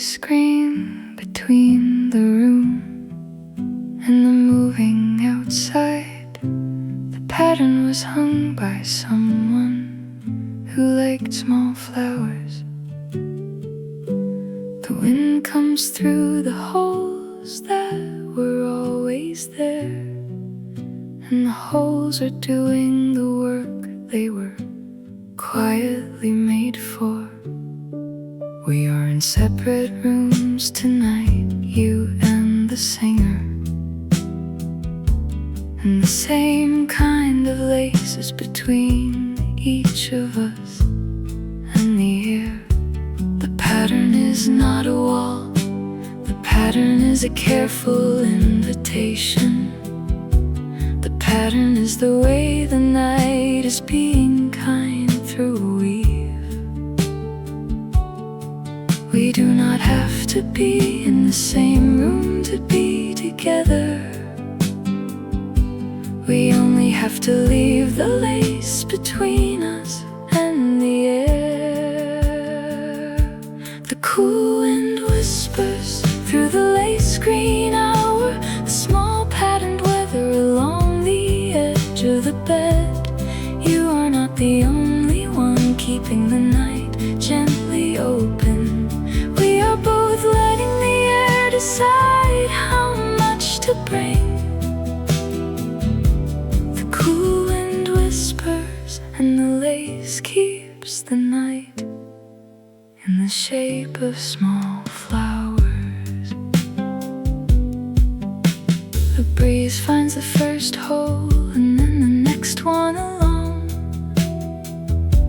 screen between the room and the moving outside. The pattern was hung by someone who liked small flowers. The wind comes through the holes that were always there, and the holes are doing the work they were quietly made for. We are in separate rooms tonight, you and the singer, and the same kind of lace is between each of us and the air. The pattern is not a wall, the pattern is a careful invitation. The pattern is the way the night is being kind through a weave. We do not have to be in the same room to be together. We only have to leave the lace between us and the air. The cool wind whispers through the lace green hour, the small patterned weather along the edge of the bed. You are not the only one keeping the night gently open. We are both letting the air decide how much to bring. The cool wind whispers and the lace keeps the night in the shape of small flowers. The breeze finds the first hole and then the next one along.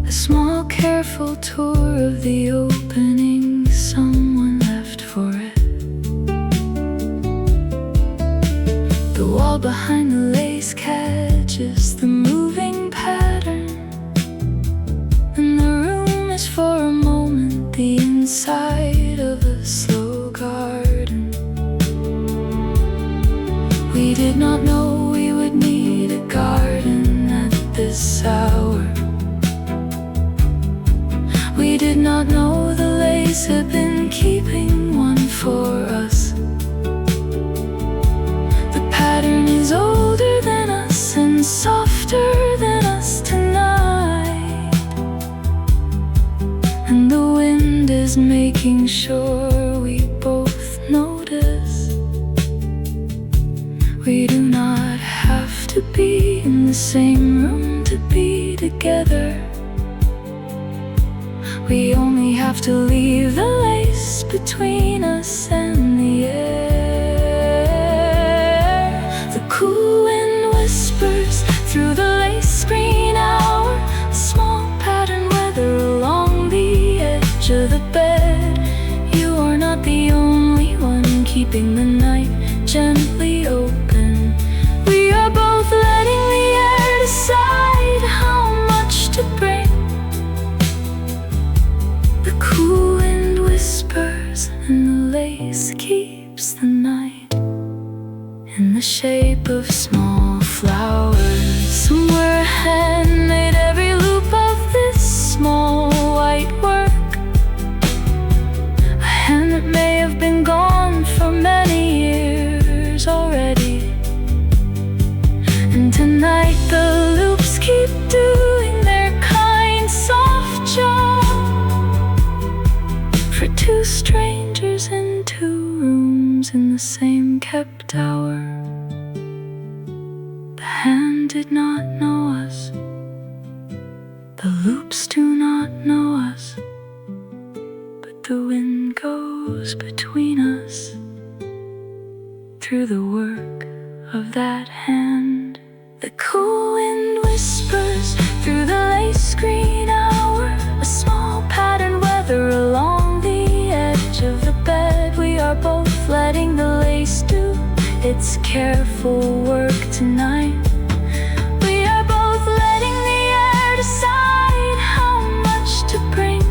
A small careful tour of the opening someone left for it. The wall behind the lace catches the moving pattern, and the room is for a moment the inside of a slow garden. We did not know we would need a garden at this hour. We did not know the lace had been keeping one for us. The pattern is older than us and softer than us tonight, and the wind is making sure we both notice. We do not have to be in the same room to be together. We only have to leave the lace between us and the air. The cool wind whispers through the lace green hour, a small pattern weather along the edge of the bed. You are not the only one keeping the night gently open. We are both letting the air decide how much to bring. The cool wind whispers and the lace keeps the night in the shape of small flowers. Somewhere a hand made every loop of this small white work, a hand that may have been gone for many years already. And tonight the loops keep doing their kind soft job for two strangers in two rooms in the same kept hour. The hand did not know us, the loops do not know us, but the wind goes between us through the work of that hand. The cool wind whispers through the lace green hour, a small pattern weather along the edge of the bed. We are both letting the lace do its careful work tonight. We are both letting the air decide how much to bring.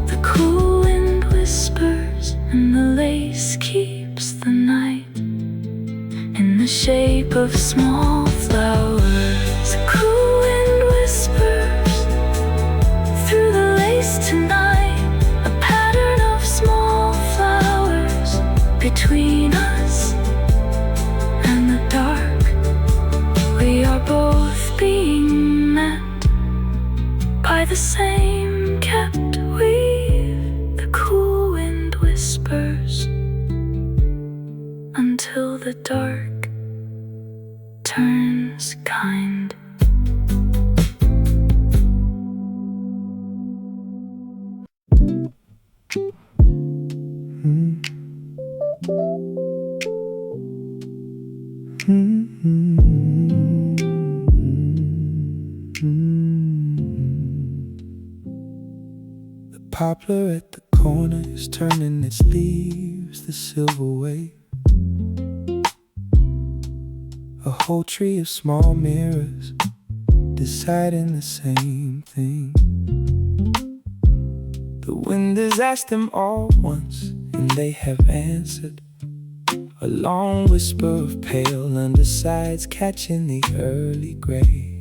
The cool wind whispers and the lace keeps the night in the shape of small flowers. The cool wind whispers through the lace tonight, a between us and the dark. We are both being met by the same kept weave. The cool wind whispers until the dark turns kind. The poplar at the corner is turning its leaves the silver way. A whole tree of small mirrors deciding the same thing. The wind has asked them all once, and they have answered. A long whisper of pale undersides catching the early gray.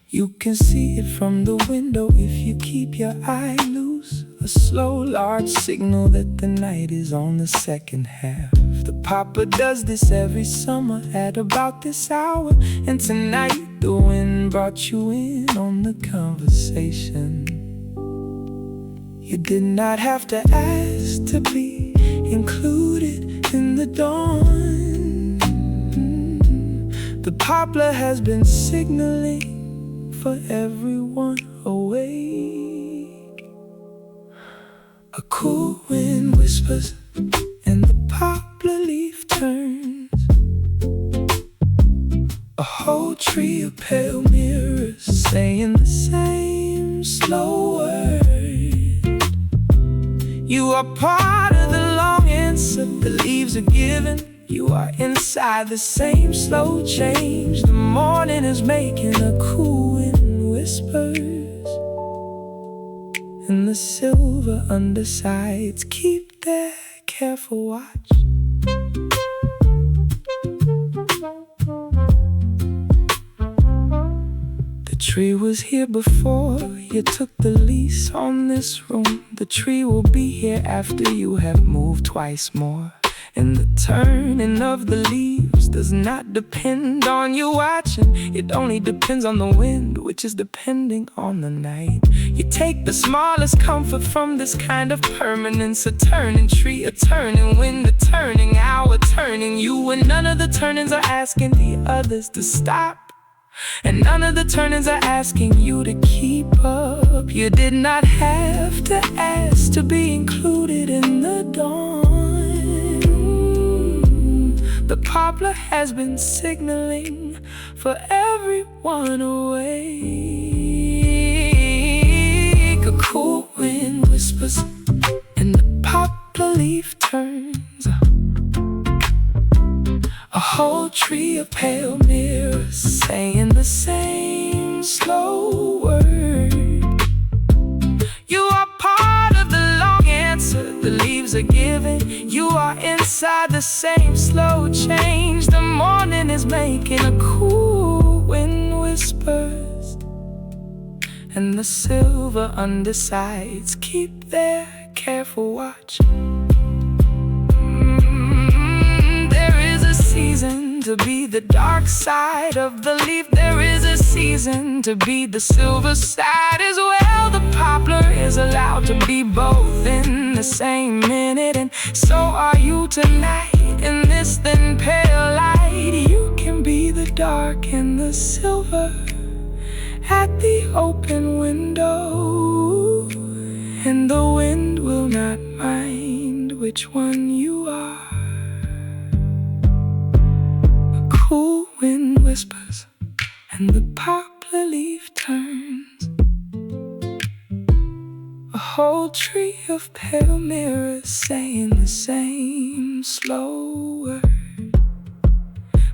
You can see it from the window if you keep your eye loose. A slow, large signal that the night is on the second half. The papa does this every summer at about this hour, and tonight the wind brought you in on the conversation. You did not have to ask to be included in the dawn. The poplar has been signaling for everyone awake. A cool wind whispers and the poplar leaf turns. A whole tree of pale mirrors saying the same slow word. You are part of the long answer the leaves are giving. You are inside the same slow change. The morning is making a cool wind whispers, and the silver undersides keep their careful watch. The tree was here before you took the lease on this room. The tree will be here after you have moved twice more. And the turning of the leaves does not depend on you watching. It only depends on the wind, which is depending on the night. You take the smallest comfort from this kind of permanence. A turning tree, a turning wind, a turning hour, turning you. And none of the turnings are asking the others to stop, and none of the turnings are asking you to keep up. You did not have to ask to be included in the dawn. The poplar has been signaling for everyone awake. A cool wind whispers and the poplar leaf turns. A whole tree of pale mirrors saying the same slow word. You are part of the long answer the leaves are giving. You are inside the same slow change. The morning is making a cool wind whispers, and the silver undersides keep their careful watch. There is a season to be the dark side of the leaf. There is a season to be the silver side as well. The poplar is allowed to be both in the same minute, and so are you tonight. In this thin pale light, you can be the dark and the silver at the open window, and the wind will not mind which one you are. A cool wind whispers and the poplar leaf turns. A whole tree of pale mirrors saying the same slow word.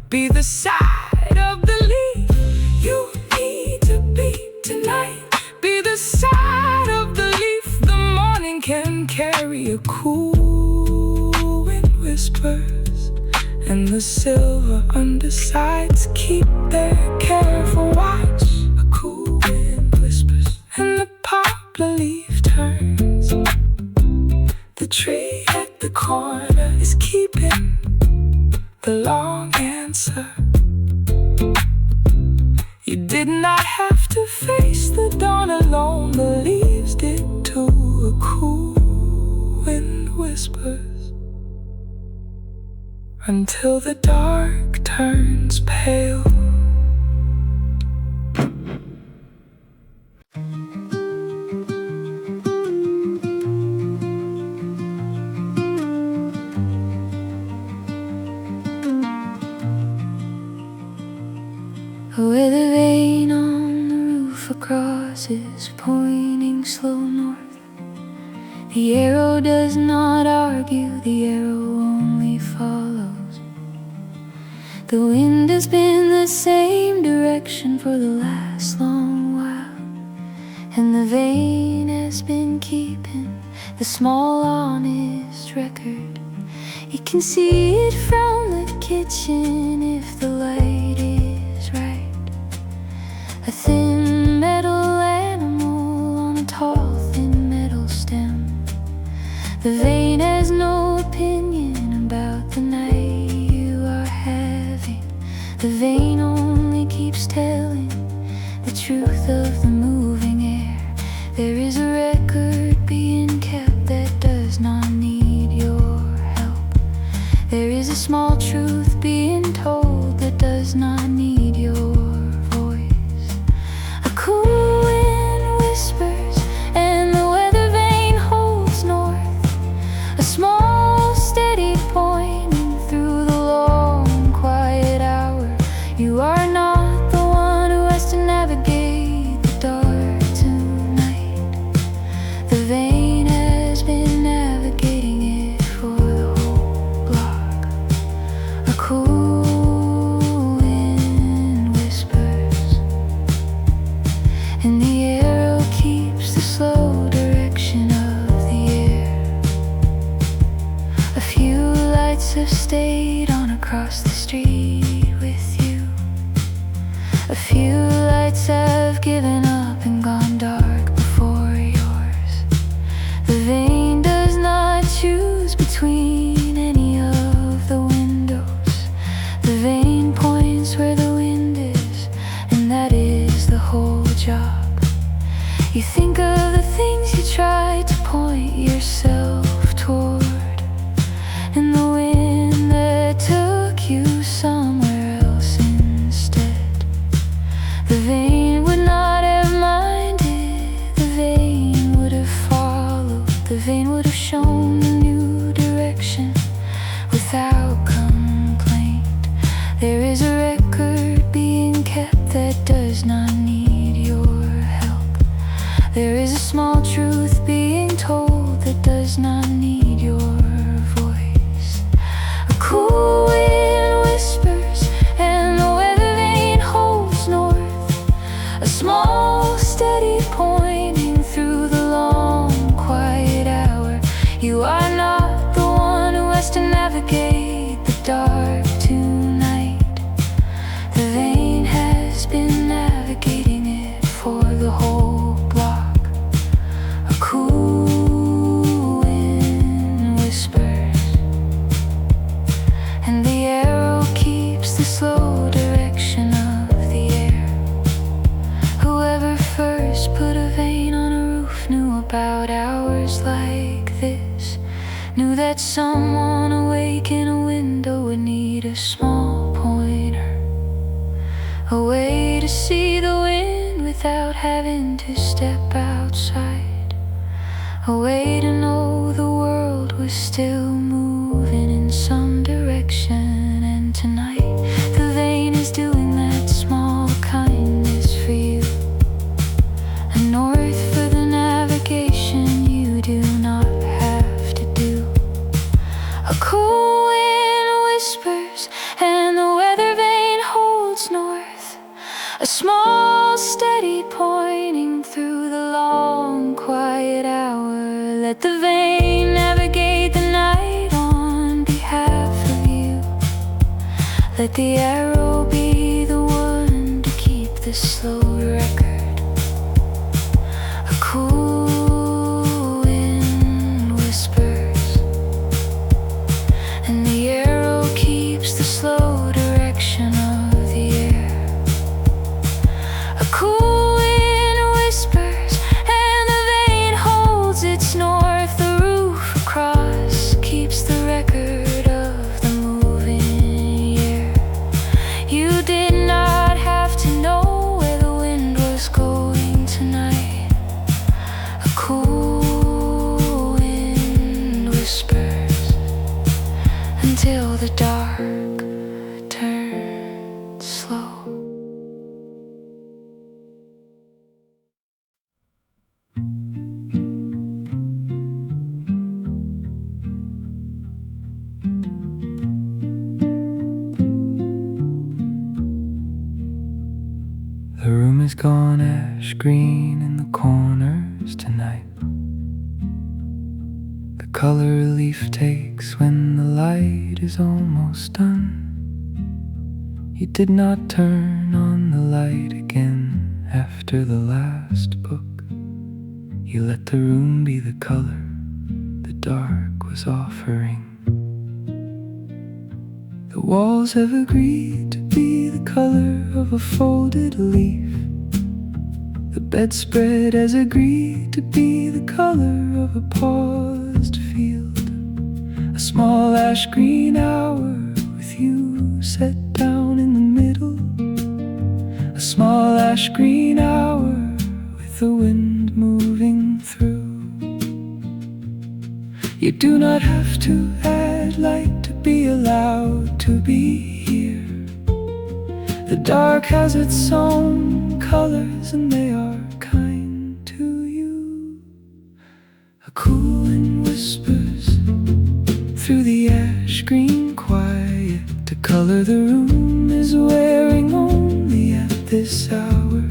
Be the side of the leaf you need to be tonight. Be the side of the leaf the morning can carry. A cool wind whispers and the silver undersides keep their careful watch. A cool wind whispers and the poplar leaf turns. The tree at the corner is keeping the long answer. You did not have to face the dawn alone. The leaves did too. A cool wind whispers until the dark turns pale. Where the vein on the roof across is pointing slow north. The arrow does not argue, the arrow only follows. The wind has been the same direction for the last long while, and the vein has been keeping the small honest record. You can see it from the kitchen if the light is right. A thin metal animal on a tall thin metal stem. The vein has no opinion about the night you are having. The vein only keeps telling the truth of the moving air. There is a record being kept that does not need your help. There is a small truth being told that does not need your voice. A cool wind whispers and the weather vane holds north. A small steady pointing through the long quiet hour. You are not the one who has to navigate the dark tonight. The vein has been navigating it for the whole block. A cool wind whispers, and the arrow keeps the slow direction of the air. A few lights have stayed on across the street with you. A few lights have given up and gone dark before yours. The vein does not choose between any of the windows. The vein points where the wind is, and that is the whole job. You think of the things you tried to point yourself toward, and the wind that took you somewhere else instead. The vein would not have minded, the vein would have followed. The vein would have shown a new direction without complaint. There is a record being kept that does not need your help. There is a small truth being told that does not need your voice. A cool wind whispers and the weather vane holds north. A small steady pointing through the long quiet hour. You are not the one who has to navigate the dark tonight. The vein has been navigating it for the whole block. A cool wind whispers, and the arrow keeps the slow direction of the air. Whoever first put a vein on a roof knew about hours like this. Knew that someone awake in a window would need a small pointer, a way to see the wind without having to step outside, a way to know the world was still moving in some direction. And tonight the vein is doing that small kindness for you. A north for the navigation you do not have to do. A cool wind whispers and the weather vane holds north. A small steady pointing through the long quiet hour. Let the vein navigate the night on behalf of you. Let the arrow be the one to keep the slow record. A cool wind whispers, the dark turns slow. The room is gone ash green in the corners tonight. The color relief takes when the light is almost done. You did not turn on the light again after the last book. You let the room be the color the dark was offering. The walls have agreed to be the color of a folded leaf. The bedspread has agreed to be the color of a paused field. A small ash green hour with you set down in the middle. A small ash green hour with the wind moving through. You do not have to add light to be allowed to be here. The dark has its own colors and they are kind to you. A cool wind whispers through the ash green quiet. The color the room is wearing only at this hour.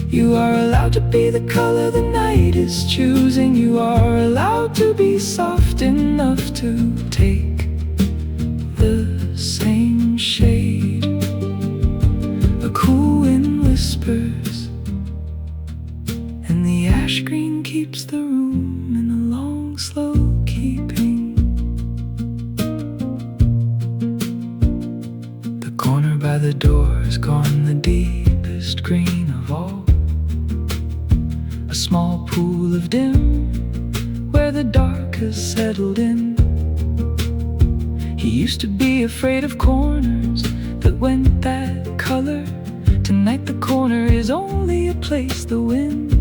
You are allowed to be the color the night is choosing. You are allowed to be soft enough to take the same shade. A cool wind whispers and the ash green keeps the room in a long slow keeping. The corner by the door has gone the deepest green of all. A small pool of dim where the dark has settled in. He used to be afraid of corners that went that color. Tonight the corner is only a place the wind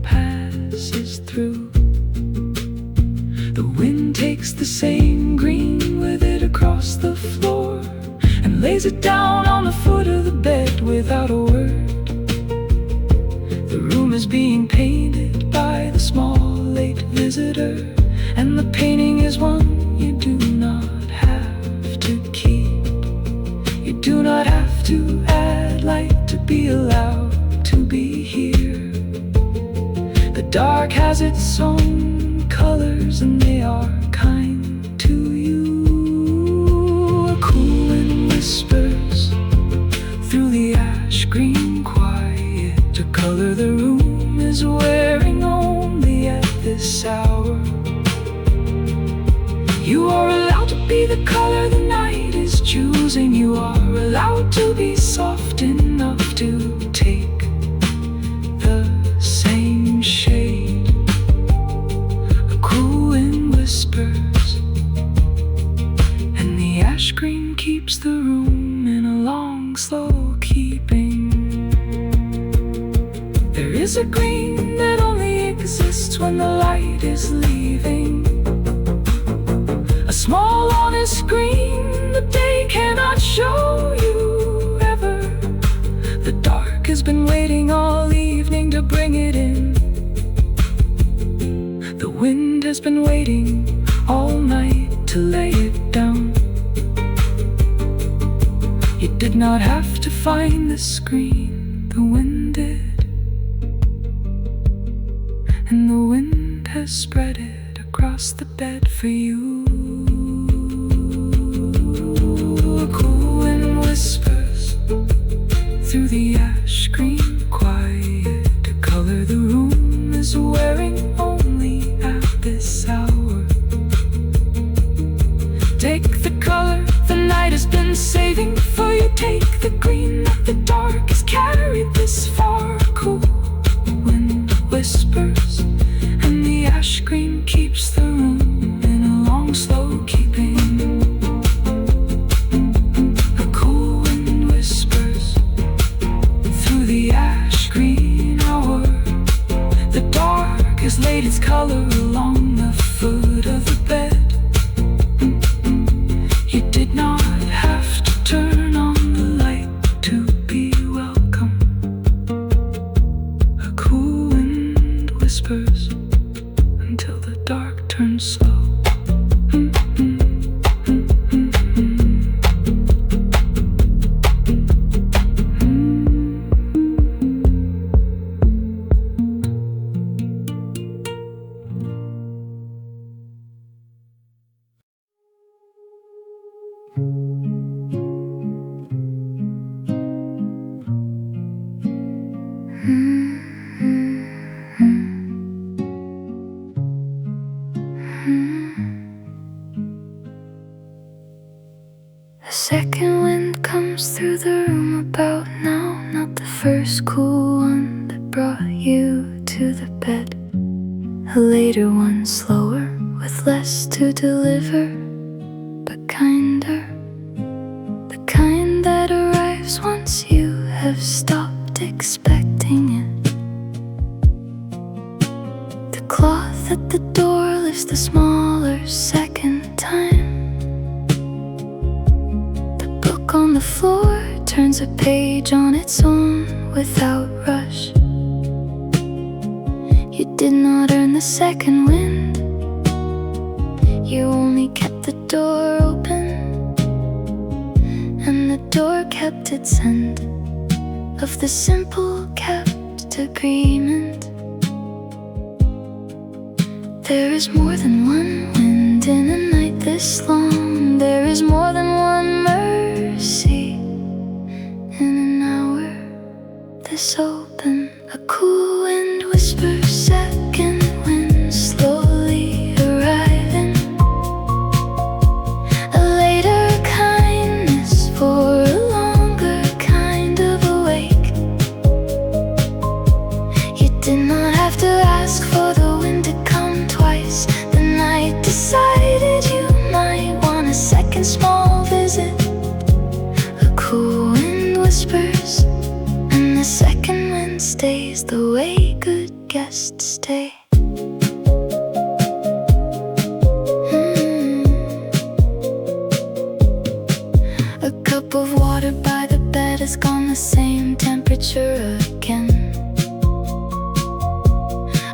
passes through. The wind takes the same green with it across the floor and lays it down on the foot of the bed without a word. The room is being painted by the small late visitor, and the painting is one you do not have to keep. You do not have to add light to be allowed to be here. The dark has its own colors and they are kind to you. A cool wind whispers through the ash green quiet. The color the room is wearing only at this hour. You are allowed to be the color the night is choosing. You are allowed to be soft enough to take the same shade. A cool wind whispers and the ash green keeps the room in a long slow keeping. There is a green that only exists when the light is leaving. A small honest green the day cannot show you ever. The dark has been waiting all evening to bring it in. The wind has been waiting all night to lay it down. You did not have to find the screen, the wind did. And the wind has spread it across the bed for you. A cool wind whispers through the ash green quiet. A color the room is wearing only at this hour. Take the color the night has been saving for you. Take the green that the dark has carried this far. Cool wind whispers and the ash green keeps the room in a long slow keeping. A cool wind whispers through the ash green hour. The dark has laid its color along the foot of the bed whispers until the dark turns slow. The second wind comes through the room about now, not the first cool one that brought you to the bed. A later one, slower, with less to deliver, but kinder. The kind that arrives once you have stopped expecting it. The cloth at the door lifts the smaller second time. On the floor turns a page on its own without rush. You did not earn the second wind, you only kept the door open, and the door kept its end of the simple kept agreement. There is more than one wind in a night this long. There is more than one mercy in an hour this open. A cool wind whispers, second wind slowly arriving. A later kindness for a longer kind of awake. You did not have to ask for the wind to come twice. The night decided you might want a second small visit. A cool wind whispers, and the second wind stays the way good guests stay. A cup of water by the bed has gone the same temperature again.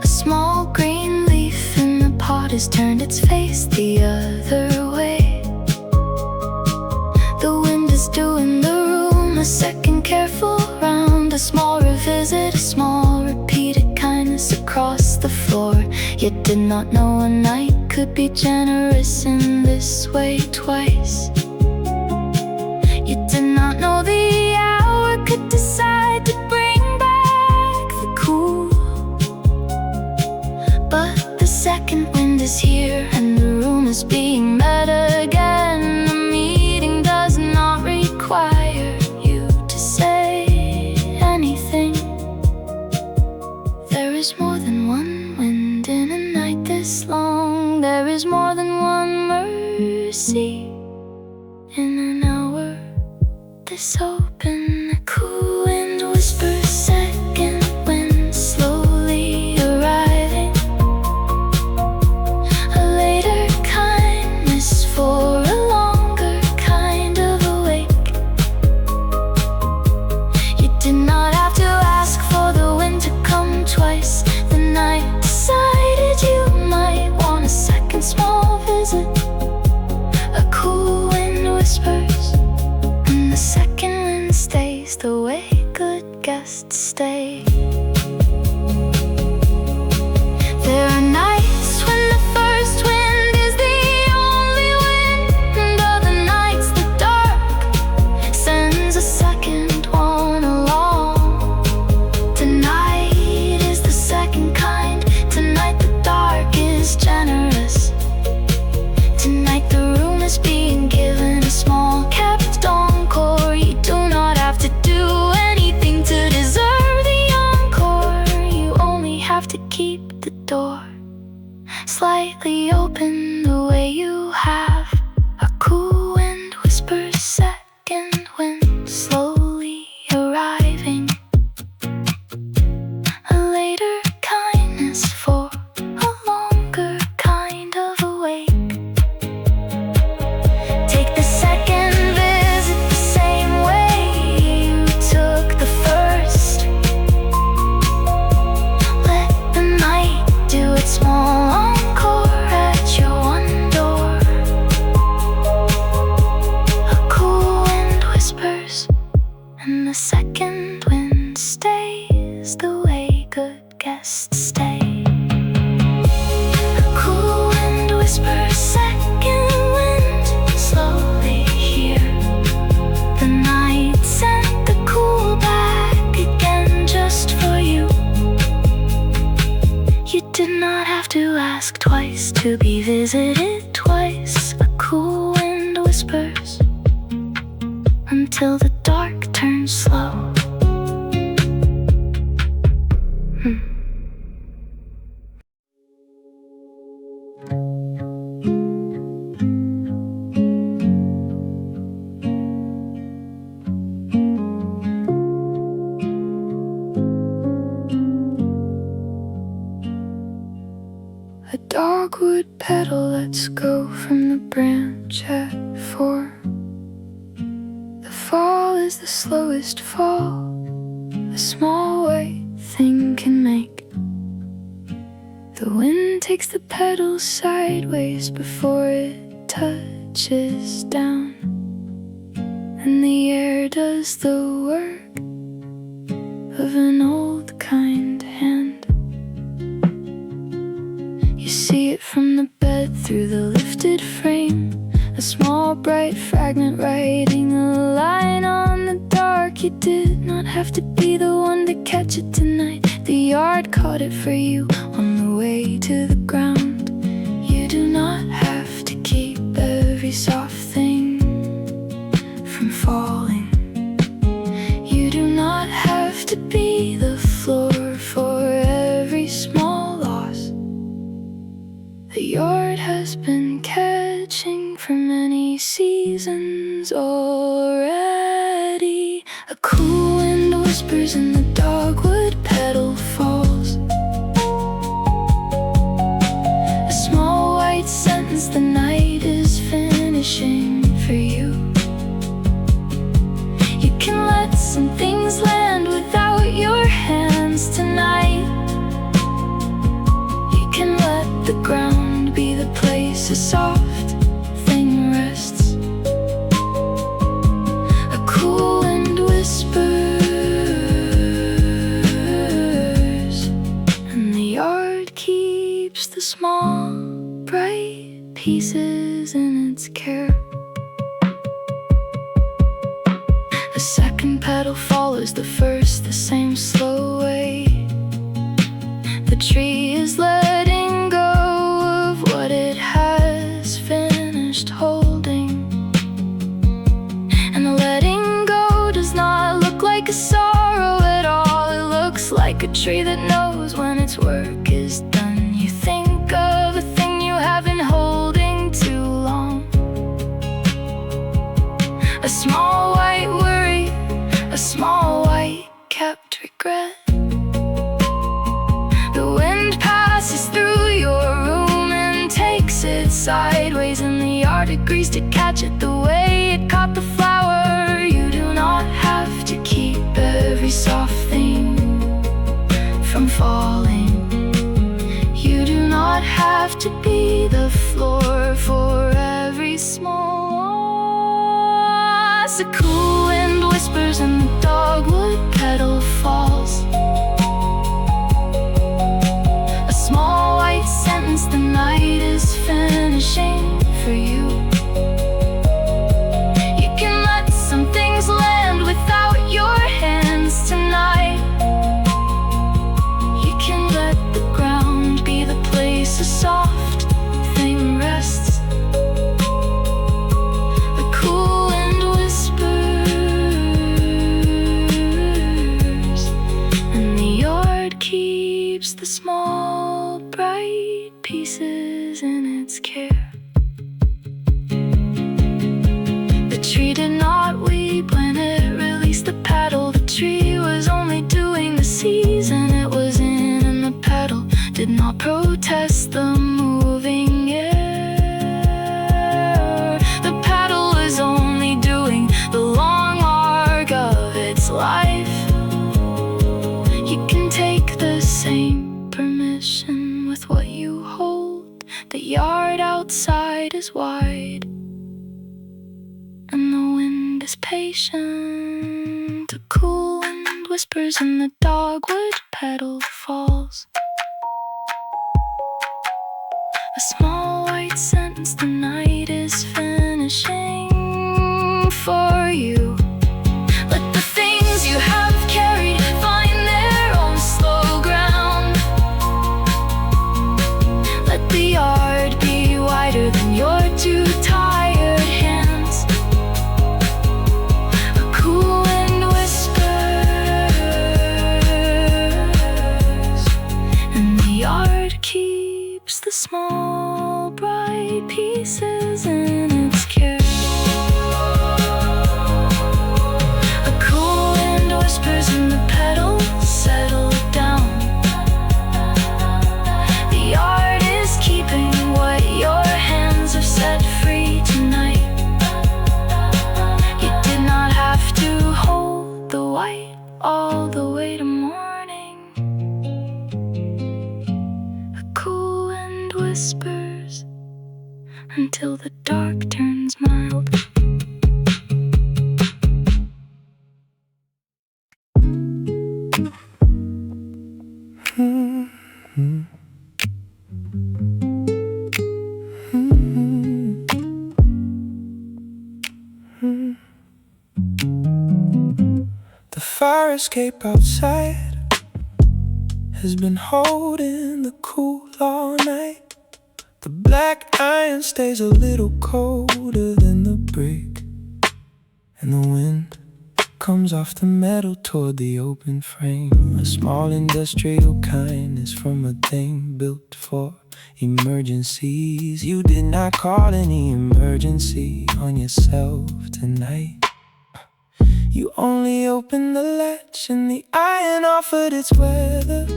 A small green leaf in the pot has turned its face the other way. The wind is doing the room a second careful round. A small revisit, a small repeated kindness across the floor. You did not know a night could be generous in this way twice. You did not know the hour could decide to bring back the cool. But the second wind is here, and the room is being met again. The meeting does not require you to say anything. There is more than one wind in a night this long. There is more than one mercy in an hour this open. A cool wind whispers, second wind slowly arriving. A later kindness for a longer kind of awake. You did not have to ask for the wind to come twice. The night decided you might want a second small visit. A cool wind whispers, and the second wind stays the way good guests stay. There are nights when the first wind is the only wind, and other nights the dark sends a second one along. Tonight is the second kind. Tonight the dark is generous. Tonight the room is being given a small kept encore. You do not have to do anything to deserve the encore. You only have to keep the door slightly open the way you have. A cool wind whispers, second wind slowly arriving. A later kindness for a longer kind of awake. Take the second visit the same way you took the first. Let the night guests stay. A cool wind whispers, second wind, slowly here. The night sent the cool back again just for you. You did not have to ask twice to be visited twice. A cool wind whispers until the dark turns slow. A dogwood petal lets go from the branch at 4. The fall is the slowest fall a small white thing can make. The wind takes the petals sideways before it touches down, and the air does the work of an old kind hand. You see it from the bed through the lifted frame, a small bright fragment writing a line on the dark. You did not have to be the one to catch it tonight. The yard caught it for you on the way to the ground. You do not have to keep every soft thing from falling. You do not have to be the floor for every small loss. The yard has been catching for many seasons already. A cool wind whispers and the dogwood petal falls. A small white sentence, the night is finishing for you. You can let some things land without your hands tonight. You can let the ground be the place a soft thing rests. A cool wind whispers, and the yard keeps the small, bright pieces in its care. The second petal follows the first, the same slow way. The tree is letting go of what it has finished holding, and the letting go does not look like a sorrow at all. It looks like a tree that knows when its work is done. You think of a thing you have been holding too long, a small white worry, a small white kept regret. The wind passes through your room and takes it sideways, and the yard agrees to catch it the way it caught the flower. You do not have to keep every soft thing from falling. You do not have to be the floor for every small loss. A cool wind whispers and the dogwood petal falls. A small white sentence, the night is finishing for you. You can let some things land without your hands tonight. You can let the ground be the place a soft thing rests. The cool wind whispers, and the yard keeps the small, bright pieces in its care. The tree did not weep when it released the petal. The tree was only doing the season it was in, and the petal did not protest the moving air. The petal was only doing the long arc of its life. You can take the same permission with what you hold. The yard outside is wide, and the wind is patient. A cool wind whispers and the dogwood petal falls. falls. A small white sentence, the night is finishing for you. Let the things you have carried find their own slow ground. Let the yard be wider than your two tired hands. A cool wind whispers, and the yard keeps the small bright pieces in its care. A cool wind whispers and the petals settle down. The yard is keeping what your hands have set free tonight. You did not have to hold the white all the way to morning. A cool wind whispers until the dark turns mild. The fire escape outside has been holding the cool all night. The black iron stays a little colder than the brick, and the wind comes off the metal toward the open frame. A small industrial kindness from a thing built for emergencies. You did not call any emergency on yourself tonight. You only opened the latch and the iron offered its weather.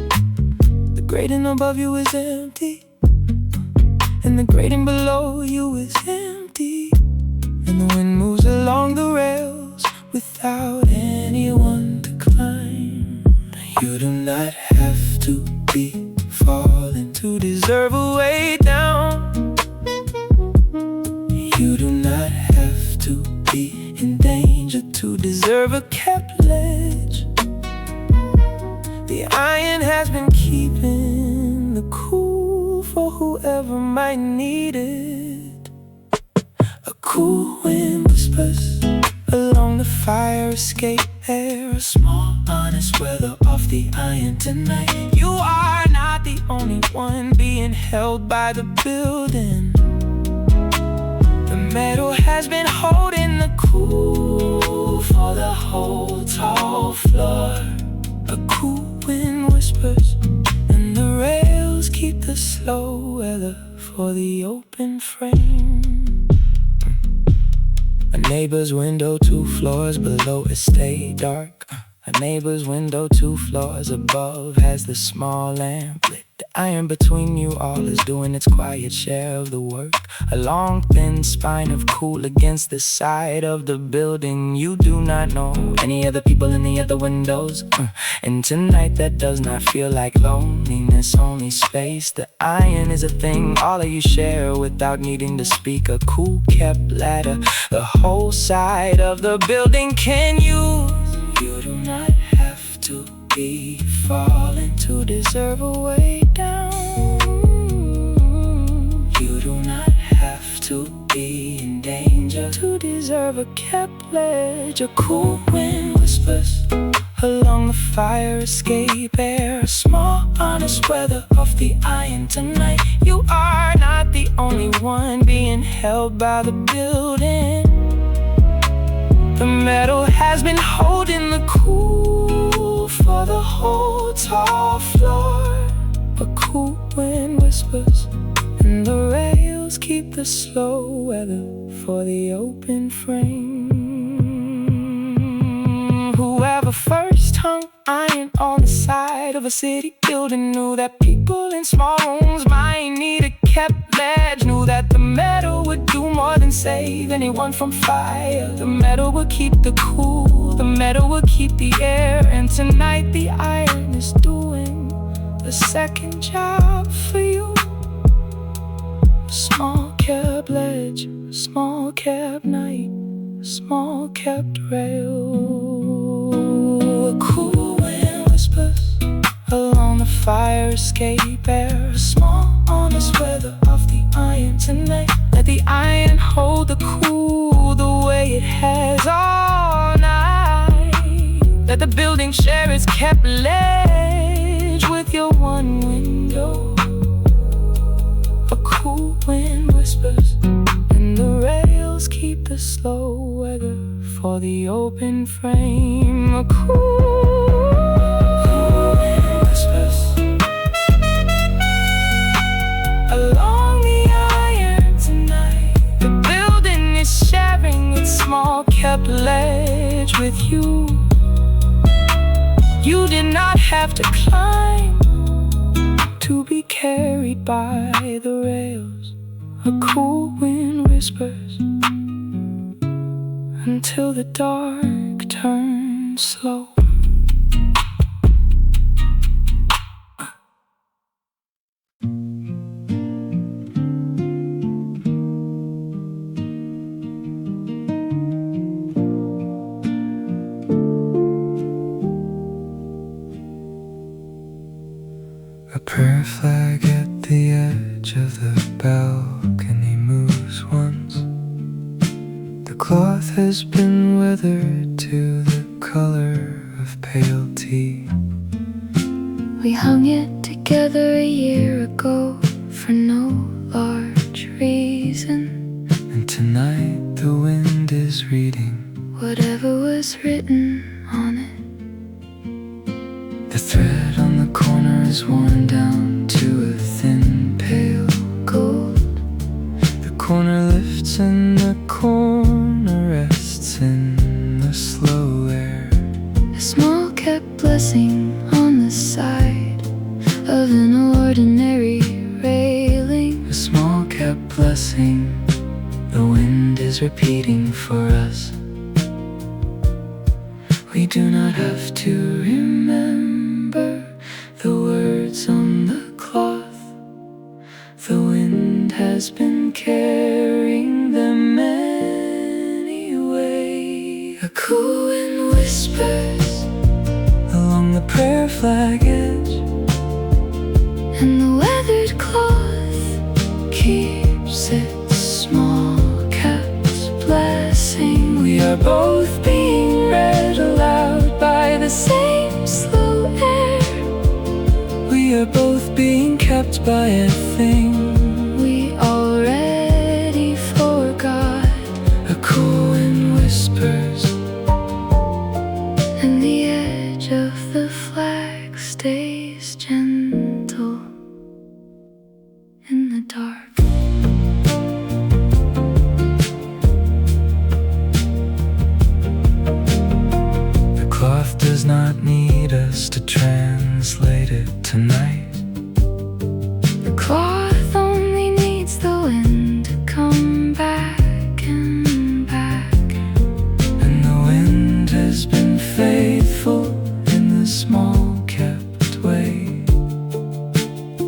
The grating above you is empty, and the grating below you is empty. And the wind moves along the rails without anyone to climb. You do not have to be falling to deserve a way down. You do not have to be in danger to deserve a kept ledge. The iron has been keeping the cool for whoever might need it. A cool wind whispers along the fire escape air. A small honest weather off the iron tonight. You are not the only one being held by the building. The metal has been holding the cool for the whole tall floor. A cool wind whispers, and the rails keep the slow weather for the open frame. A neighbor's window 2 floors below it stay dark. A neighbor's window 2 floors above has the small lamp lit. The iron between you all is doing its quiet share of the work. A long thin spine of cool against the side of the building. You do not know any other people in the other windows, and tonight that does not feel like loneliness, only space. The iron is a thing all of you share without needing to speak. A cool kept ladder the whole side of the building can use. You do not have to be falling to deserve a way down. You do not have to be in danger to deserve a kept ledge. A cool wind whispers along the fire escape air. A small honest weather off the iron tonight. You are not the only one being held by the building. The metal has been holding the cool for the whole tall floor. A cool wind whispers, and the rails keep the slow weather for the open frame. Whoever first hung iron on the side of a city building knew that people in small rooms might need a kept ledge. Knew that the metal would do more than save anyone from fire. The metal would keep the cool, the metal would keep the air. And tonight the iron is doing the second job for you. A small kept ledge, a small kept night, a small kept rail. A cool wind whispers along the fire escape air. A small honest weather off the iron tonight. Let the iron hold the cool the way it has all night. Let the building share its kept ledge with your one window. A cool wind whispers and the rails keep the slow weather for the open frame. A cool wind whispers along the iron tonight. The building is sharing its small kept ledge with you. You did not have to climb to be carried by the rails. A cool wind whispers until the dark turns slow. A prayer flag at the edge of the balcony moves once. The cloth has been weathered to the color of pale tea. We hung it together a year ago for no large reason. And tonight the wind is reading whatever was written on it. The thread on the corner is worn down to a thin pale gold. The corner lifts and the corner rests in the slow air. A small kept blessing on the side of an ordinary railing. A small kept blessing the wind is repeating for us. We do not have to remember the words on the cloth. The wind has been carrying them anyway. A cool wind whispers along the prayer flag edge, and the weathered cloth keeps its small kept blessing. We are both being read aloud by the same slow air. We are both being kept by a thing we already forgot. A cool wind whispers, and the edge of the flag stays gentle in the dark. The cloth does not need us to translate it tonight. The cloth only needs the wind to come back and back. And the wind has been faithful in the small kept way.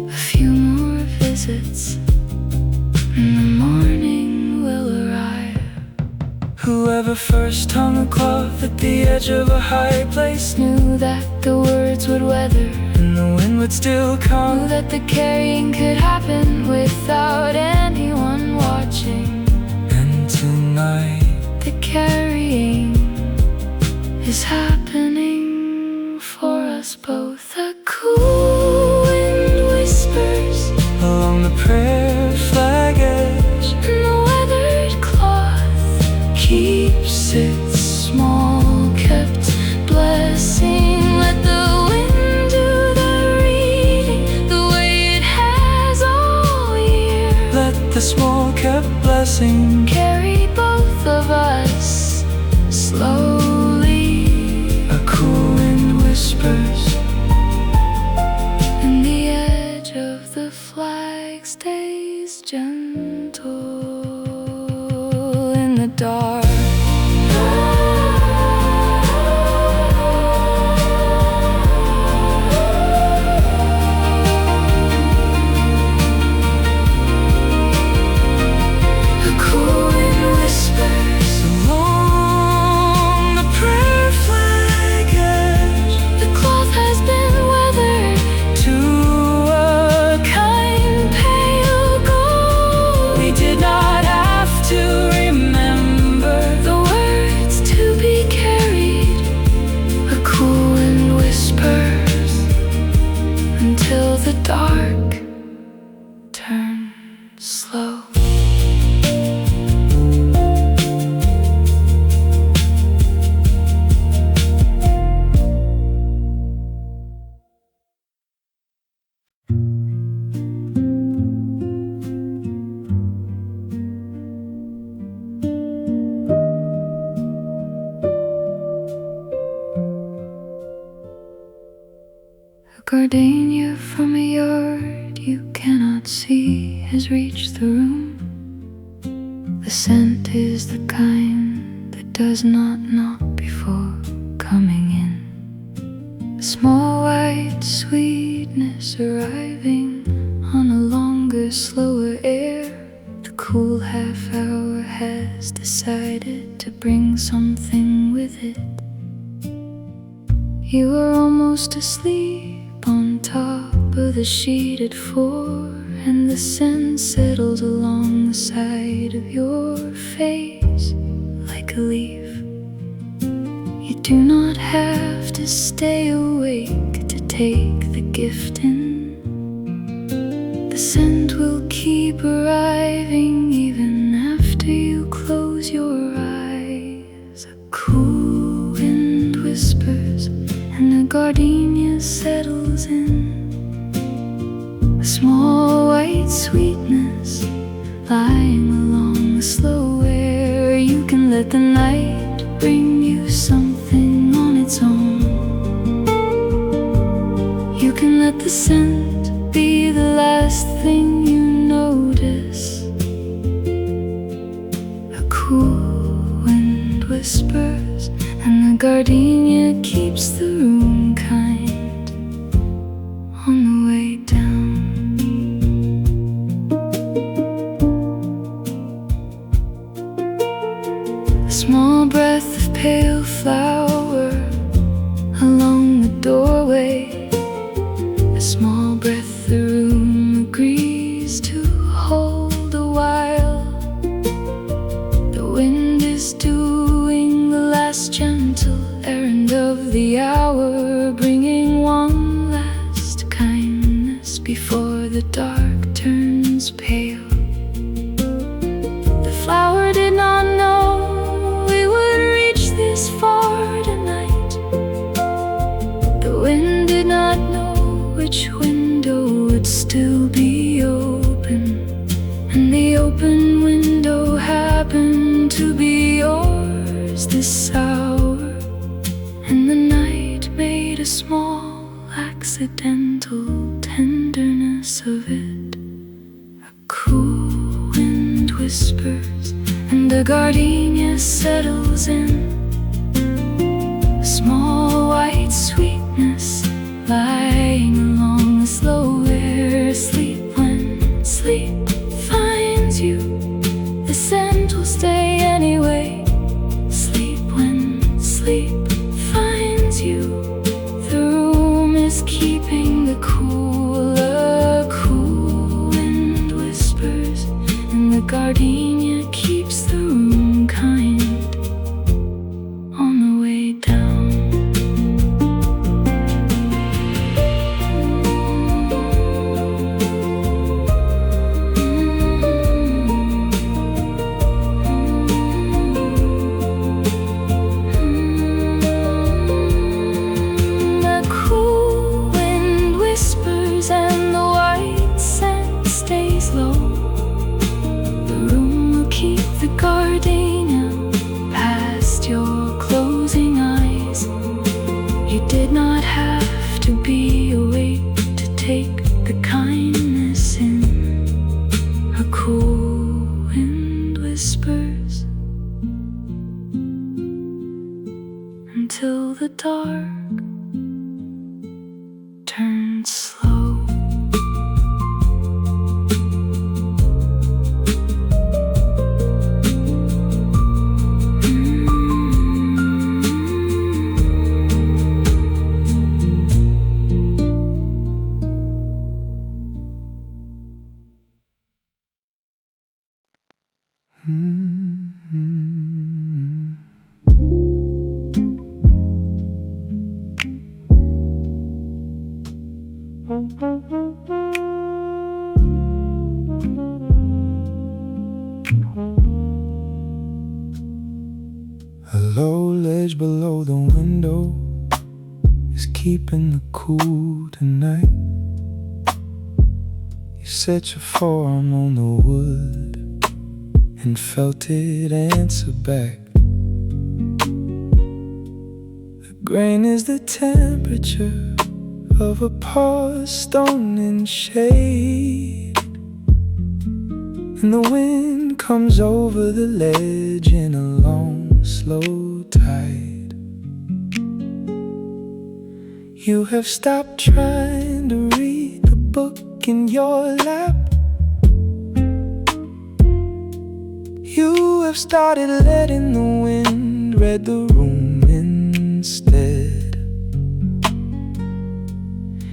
A few more visits and the morning will arrive. Whoever first hung a cloth at the edge of a high place knew that the words would weather and the wind would still come. Knew that the carrying could happen without anyone watching. And tonight the carrying is happening for us both. A cool wind whispers along the prayer flag edge, and the weathered cloth keeps its small kept blessing. Let the wind do the reading the way it has all year. Let the small kept blessing carry both of us slowly. A cool wind whispers, and the edge of the flag stays gentle in the dark. To dark turns slow. A gardenia from a yard you cannot see has reached the room. The scent is the kind that does not knock before coming in. A small white sweetness arriving on a longer, slower air. The cool half hour has decided to bring something with it. You are almost asleep on top of the sheet at 4, and the scent settles along the side of your face like a leaf. You do not have to stay awake to take the gift in. The scent will keep arriving even after you close your eyes. A cool wind whispers and the gardenia settles in. A small white sweetness lying along the slow air. You can let the night bring you something on its own. You can let the scent be the last thing you notice. A cool wind whispers and the gardenia keeps the room kind on the way down. A small breath of pale flower along the doorway. A small breath the room agrees to hold a while. The wind is doing the last gentle errand of the hour, bringing one last kindness before the dark turns pale. The flower did not know we would reach this far tonight. The wind did not know which window would still be open, and the open window happened to be yours this hour. And the night made a small accidental tenderness of it. A cool wind whispers and the gardenia settles in. A small white sweetness lying along the slow air. Sleep when sleep finds you. The scent will stay anyway. Sleep when sleep finds you. The room is keeping the cooler. Cool wind whispers and the gardenia keeps the room kind on the way down. The cool wind whispers and the white scent stays low. The room will keep the gardenia past your closing eyes. You did not have to be awake to take the kindness in. A cool wind whispers until the dark turns slow. low ledge below the window is keeping the cool tonight. You set your forearm on the wood and felt it answer back. The grain is the temperature of a paused stone in shade, and the wind comes over the ledge in a long, slow tide. You have stopped trying to read the book in your lap. You have started letting the wind read the room instead.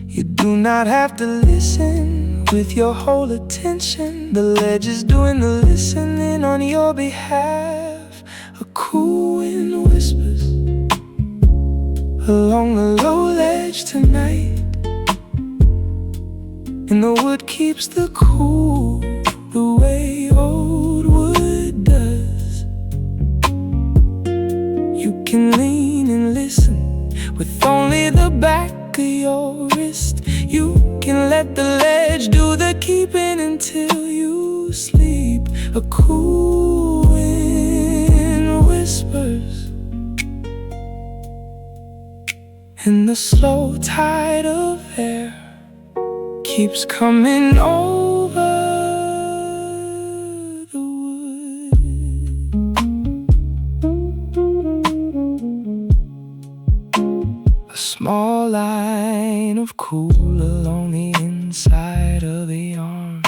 You do not have to listen with your whole attention. The ledge is doing the listening on your behalf. A cool wind whispers along the low ledge tonight, and the wood keeps the cool the way old wood does. You can lean and listen with only the back of your wrist. You can let the ledge do the keeping until you sleep. A cool wind whispers, and the slow tide of air keeps coming over the wood. A small line of cool along the inside of the arm.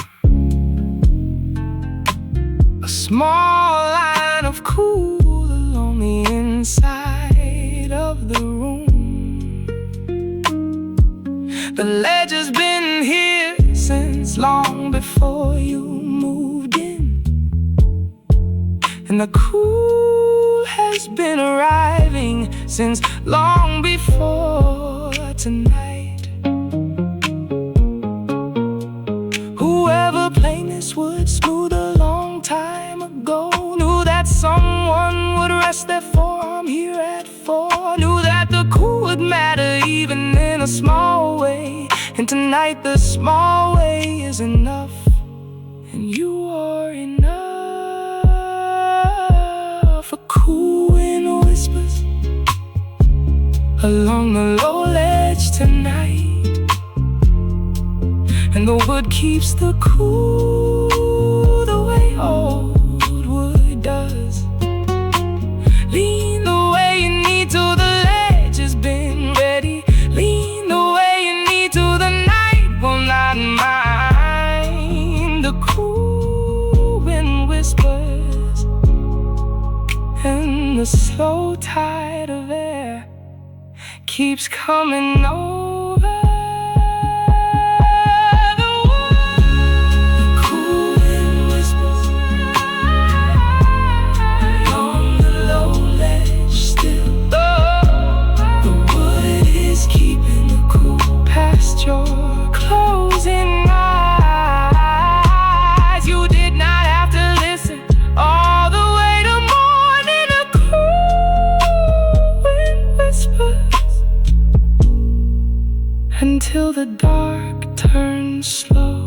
A small line of cool along the inside of the room. The ledge has been here since long before you moved in, and the cool has been arriving since long before tonight. Whoever planed this wood smooth a long time ago knew that someone would rest their forearm here at 4. Knew that the cool would matter even in a small way, and tonight the small way is enough, and you are enough. A cool wind whispers along the low ledge tonight, and the wood keeps the cool the way old wood does. Lean the way you need till the ledge has been ready. Lean the way you need till the night will not mind. The cool wind whispers, and the slow tide of air keeps coming over. Your closing eyes, you did not have to listen all the way to morning. A cool wind whispers until the dark turns slow.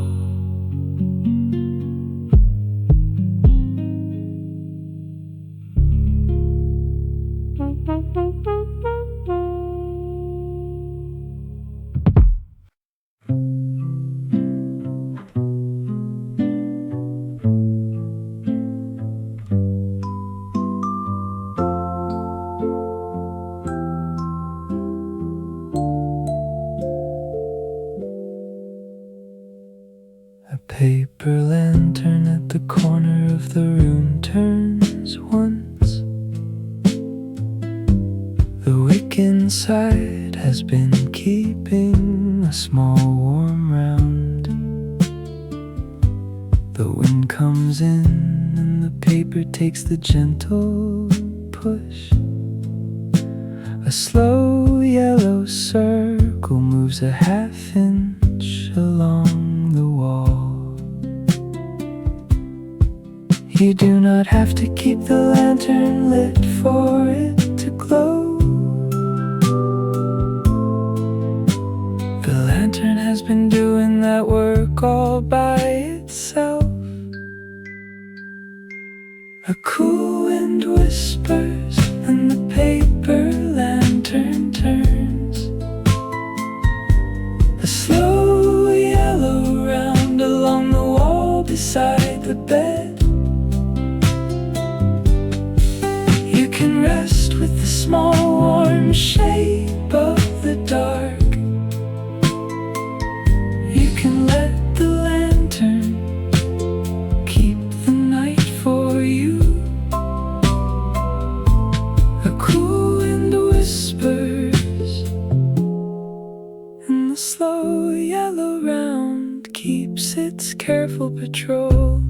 A paper lantern at the corner of the room turns once. The wick inside has been keeping a small warm round. The wind comes in and the paper takes the gentle push. A slow yellow circle moves a half-inch along the wall. You do not have to keep the lantern lit for it to glow. The lantern has been doing that work all by itself. A cool wind whispers and the paper lantern turns. A slow yellow round along the wall beside the bed. You can rest with the small warm shape of the dark. You can let the lantern keep the night for you. A cool wind whispers and the slow yellow round keeps its careful patrol.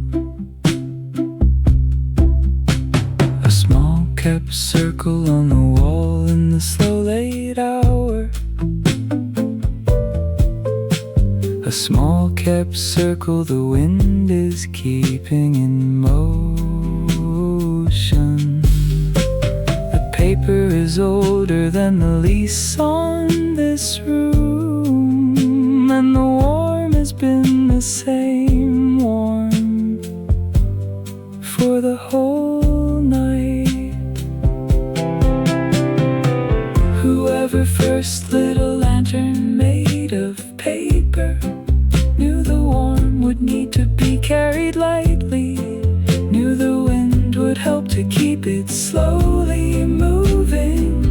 A small kept circle on the wall in the slow late hour. A small kept circle the wind is keeping in motion. The paper is older than the lease on this room, and the warm has been the same warm for the whole night. Whoever first lit a lantern made of paper knew the warm would need to be carried lightly, knew the wind would help to keep it slowly moving,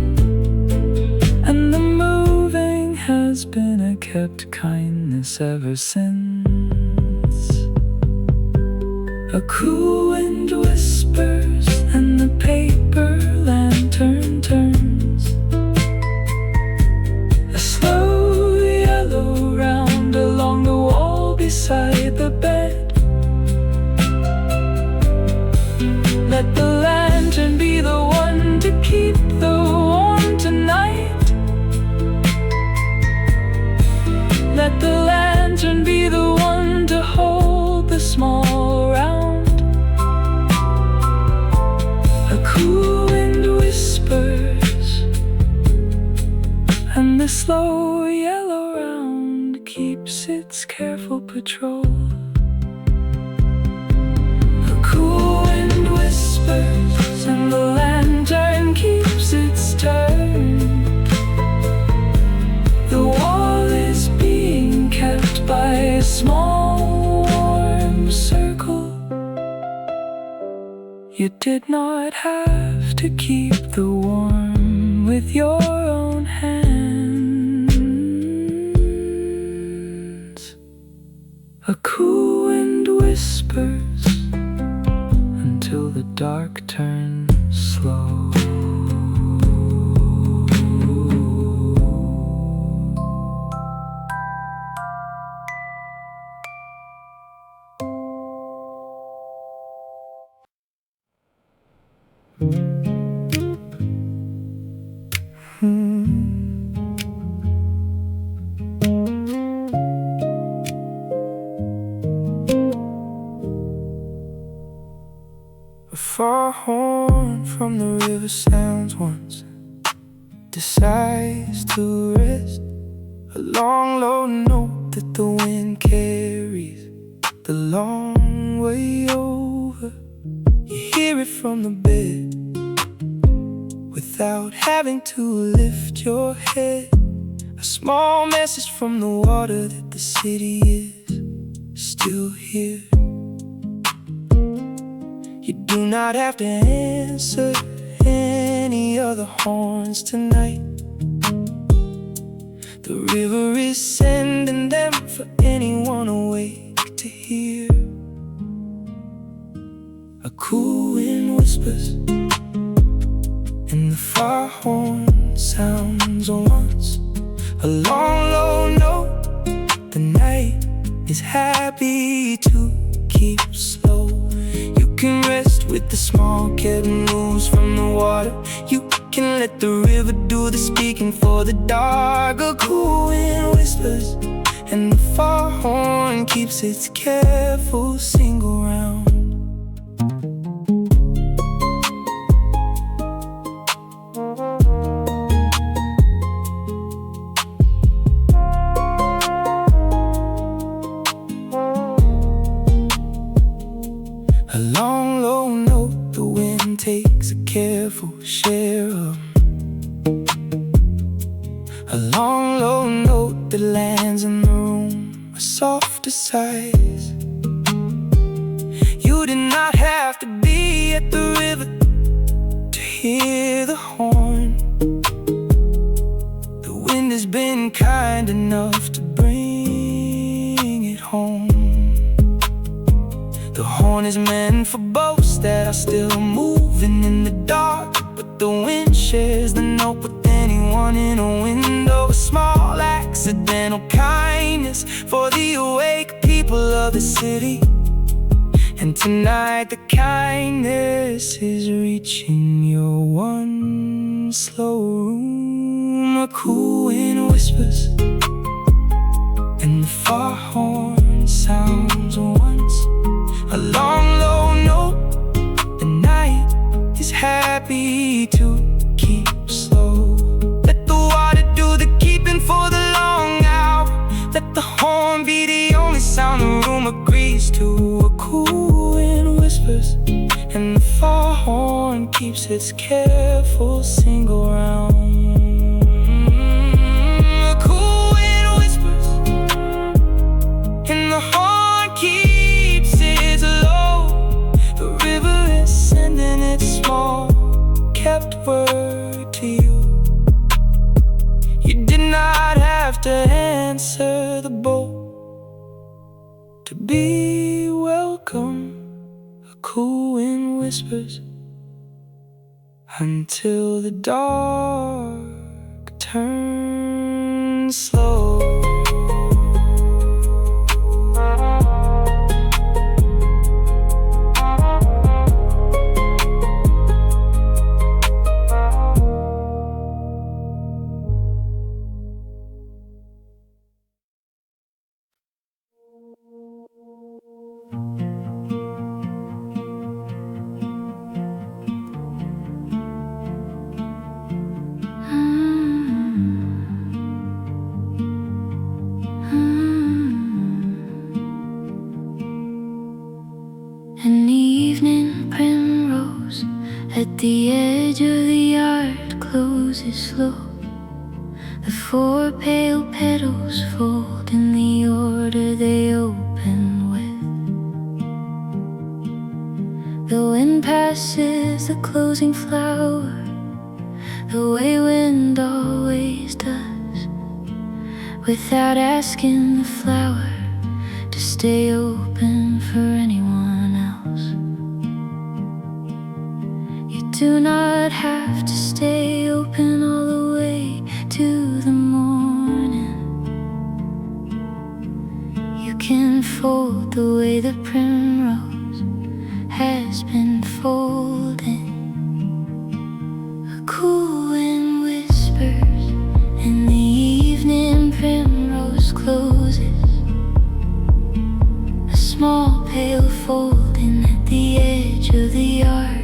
and the moving has been a kept kindness ever since. A cool wind whispers and the paper lantern turns. A slow yellow round along the wall beside the bed. Let the lantern be the one to keep the warm tonight. Let the lantern be the one to hold the small round. A cool wind whispers and the slow yellow round keeps its careful patrol. A cool wind whispers and the lantern keeps its turn. The wall is being kept by a small warm circle. You did not have to keep the warm with your own hands. A cool wind whispers until the dark turns slow. A far horn from the river sounds once, decides to rest. A long low note that the wind carries the long way over. You hear it from the bed without having to lift your head. A small message from the water that the city is still here. You do not have to answer any other horns tonight. The river is sending them for anyone awake to hear. A cool wind whispers and the far horn sounds once. A long low note, the night is happy to keep slow. You can rest with the small kept moves from the water. You can let the river do the speaking for the dark. A cool wind whispers and the far horn keeps its careful single round. A long, low note the wind takes a careful share of. A long, low note that lands in the room, a softer sighs. You did not have to be at the river to hear the horn. The wind has been kind enough to bring it home. The horn is meant for boats that are still moving in the dark, but the wind shares the note with anyone in a window. A small accidental kindness for the awake people of the city. And tonight the kindness is reaching your one slow room. A cool wind whispers and the far horn sounds once. A long low note, the night is happy to keep slow. Let the water do the keeping for the long hour. Let the horn be the only sound the room agrees to. A cool wind whispers and the far horn keeps its careful single round. A cool wind whispers and the horn keeps its low. The river is sending its small kept word to you. You did not have to answer the boat to be welcome. A cool wind whispers until the dark turns slow. An evening primrose at the edge of the yard closes slow. The four pale petals fold in the order they open with. The wind passes the closing flower the way wind always does, without asking the flower to stay open for anyone else. You do not have to stay open all the way to the morning. You can fold the way the primrose has been folding. A cool wind whispers and the evening primrose closes. A small pale folding at the edge of the yard.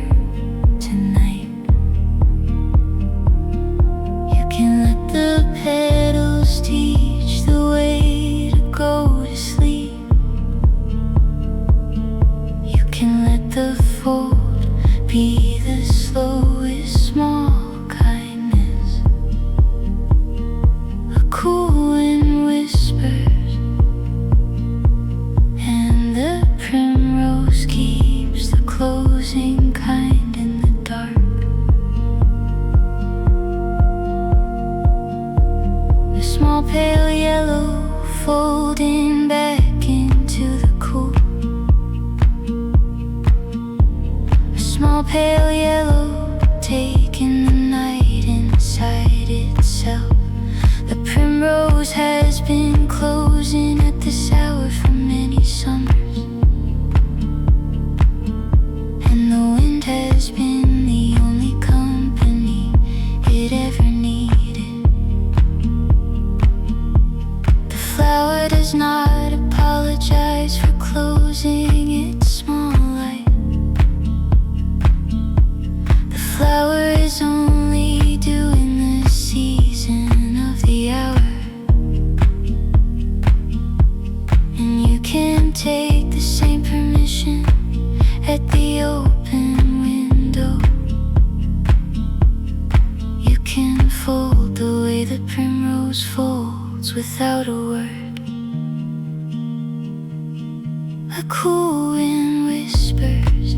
The petals teach the way to go to sleep. You can let the fold be the slowest small kindness. A cool wind whispers and the primrose keeps the closing kind in the dark. Small pale yellow folding back into the cool. A small pale yellow taking the night inside itself. The primrose has been closing at this hour for many summers, and the wind has been the only company it ever needed. Flower does not apologize for closing its small light. without a word. A cool wind whispers,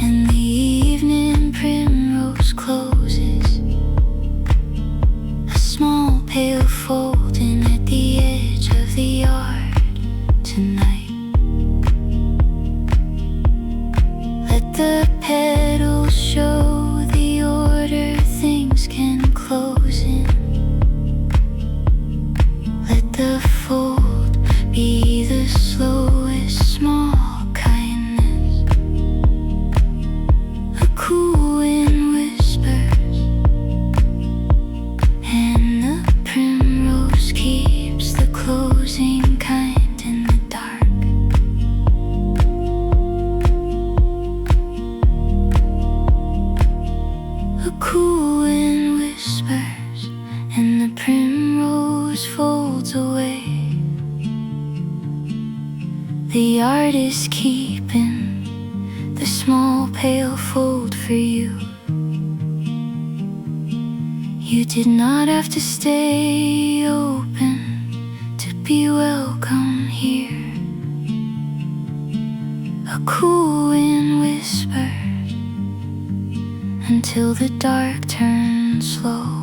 and the evening primrose closes. A small pale folding at the edge of the yard tonight. Let the petals show the order things can close in. Let the fold be the slowest small kindness. A cool wind whispers, and the primrose keeps the closing kind in the dark. A cool wind whispers, and the primrose folds away. The artist keeping the small pale fold for you. You did not have to stay open to be welcome here. A cool wind whispers until the dark turns slow.